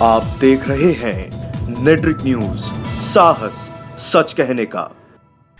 आप देख रहे हैं नेट्रिक न्यूज, साहस सच कहने का।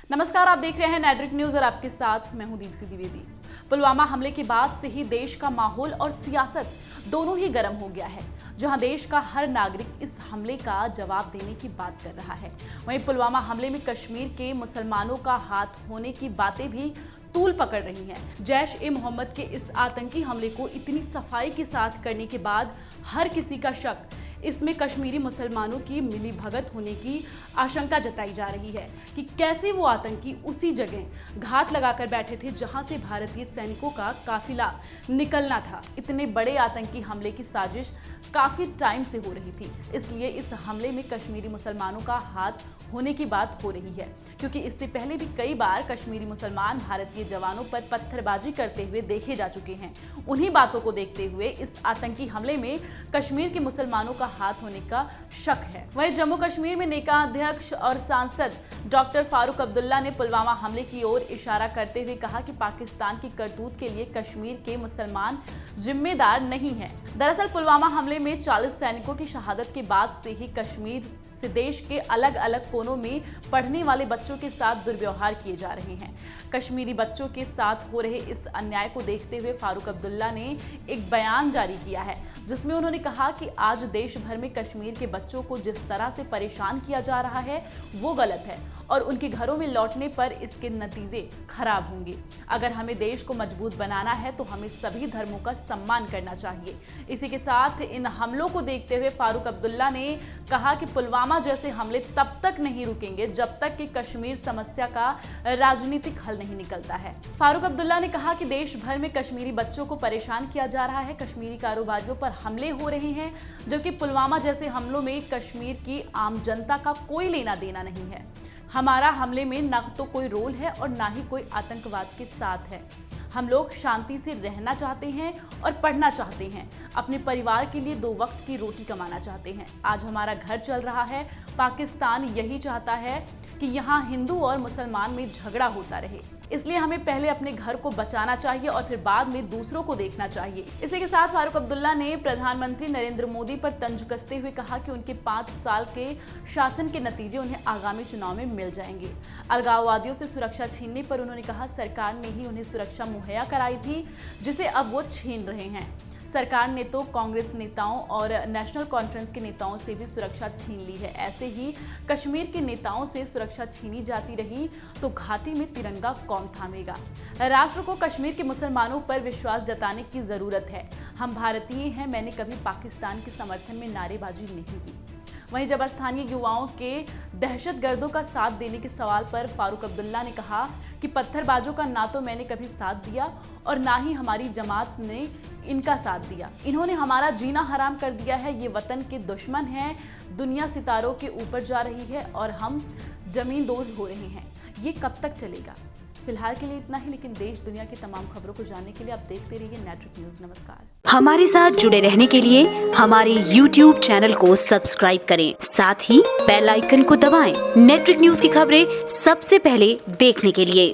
नमस्कार, आप देख रहे हैं नेट्रिक न्यूज और आपके साथ मैं हूं दीप्ति द्विवेदी। पुलवामा हमले के बाद से ही देश का माहौल और सियासत दोनों ही गर्म हो गया है, जहां देश का हर नागरिक इस हमले का जवाब देने की बात कर रहा है। वहीं पुलवामा हमले में कश्मीर के मुसलमानों का हाथ होने की बातें भी तूल पकड़ रही हैं। जैश ए मोहम्मद के इस आतंकी हमले को इतनी सफाई के साथ करने के बाद हर किसी का शक इसमें कश्मीरी मुसलमानों की मिलीभगत होने की आशंका जताई जा रही है कि कैसे वो आतंकी उसी जगह घात लगाकर बैठे थे जहां से भारतीय सैनिकों का काफिला निकलना था। इतने बड़े आतंकी हमले की साजिश काफी टाइम से हो रही थी, इसलिए इस हमले में कश्मीरी मुसलमानों का हाथ होने की बात हो रही है, क्योंकि इससे पहले भी कई बार कश्मीरी मुसलमान भारतीय जवानों पर पत्थरबाजी करते हुए देखे जा चुके हैं। उन्हीं बातों को देखते हुए इस आतंकी हमले में कश्मीर के मुसलमानों का हाथ होने का शक है। वहीं जम्मू कश्मीर में नेका अध्यक्ष और सांसद डॉक्टर फारूक अब्दुल्ला ने पुलवामा हमले की ओर इशारा करते हुए कहा कि पाकिस्तान की करतूत के लिए कश्मीर के मुसलमान जिम्मेदार नहीं है। दरअसल पुलवामा हमले में 40 सैनिकों की शहादत के बाद से ही कश्मीर से देश के अलग अलग कोनों में पढ़ने वाले बच्चों के साथ दुर्व्यवहार किए जा रहे हैं। कश्मीरी बच्चों के साथ हो रहे इस अन्याय को देखते हुए फारूक अब्दुल्ला ने एक बयान जारी किया है, जिसमें उन्होंने कहा कि आज देश भर में कश्मीर के बच्चों को जिस तरह से परेशान किया जा रहा है वो गलत है और उनके घरों में लौटने पर इसके नतीजे खराब होंगे। अगर हमें देश को मजबूत बनाना है तो हमें सभी धर्मों का सम्मान करना चाहिए। इसी के साथ इन हमलों को देखते हुए फारूक अब्दुल्ला ने कहा कि पुलवामा जैसे हमले तब तक नहीं रुकेंगे जब तक कि कश्मीर समस्या का राजनीतिक हल नहीं निकलता है। फारूक अब्दुल्ला ने कहा कि देश भर में कश्मीरी बच्चों को परेशान किया जा रहा है, कश्मीरी कारोबारियों पर हमले हो रहे हैं, जबकि पुलवामा जैसे हमलों में कश्मीर की आम जनता का कोई लेना देना नहीं है। हमारा हमले में न तो कोई रोल है और ना ही कोई आतंकवाद के साथ है। हम लोग शांति से रहना चाहते हैं और पढ़ना चाहते हैं, अपने परिवार के लिए 2 वक्त की रोटी कमाना चाहते हैं। आज हमारा घर चल रहा है, पाकिस्तान यही चाहता है कि यहाँ हिंदू और मुसलमान में झगड़ा होता रहे, इसलिए हमें पहले अपने घर को बचाना चाहिए और फिर बाद में दूसरों को देखना चाहिए। इसी के साथ फारूक अब्दुल्ला ने प्रधानमंत्री नरेंद्र मोदी पर तंज कसते हुए कहा कि उनके 5 साल के शासन के नतीजे उन्हें आगामी चुनाव में मिल जाएंगे। अलगाववादियों से सुरक्षा छीनने पर उन्होंने कहा सरकार ने ही उन्हें सुरक्षा मुहैया कराई थी, जिसे अब वो छीन रहे हैं। सरकार ने तो कांग्रेस नेताओं और नेशनल कॉन्फ्रेंस के नेताओं से भी सुरक्षा छीन ली है। ऐसे ही कश्मीर के नेताओं से सुरक्षा छीनी जाती रही तो घाटी में तिरंगा कौन थामेगा। राष्ट्र को कश्मीर के मुसलमानों पर विश्वास जताने की जरूरत है। हम भारतीय हैं, मैंने कभी पाकिस्तान के समर्थन में नारेबाजी नहीं की। वहीं जब स्थानीय युवाओं के दहशतगर्दों का साथ देने के सवाल पर फारूक अब्दुल्ला ने कहा कि पत्थरबाजों का ना तो मैंने कभी साथ दिया और ना ही हमारी जमात ने इनका साथ दिया। इन्होंने हमारा जीना हराम कर दिया है। ये वतन के दुश्मन हैं। दुनिया सितारों के ऊपर जा रही है और हम जमींदोज हो रहे हैं। ये कब तक चलेगा? फिलहाल के लिए इतना ही, लेकिन देश दुनिया की तमाम खबरों को जानने के लिए आप देखते रहिए नेट्रिक न्यूज। नमस्कार। हमारे साथ जुड़े रहने के लिए हमारे YouTube चैनल को सब्सक्राइब करें, साथ ही बेल आइकन को दबाएं। नेट्रिक न्यूज की खबरें सबसे पहले देखने के लिए।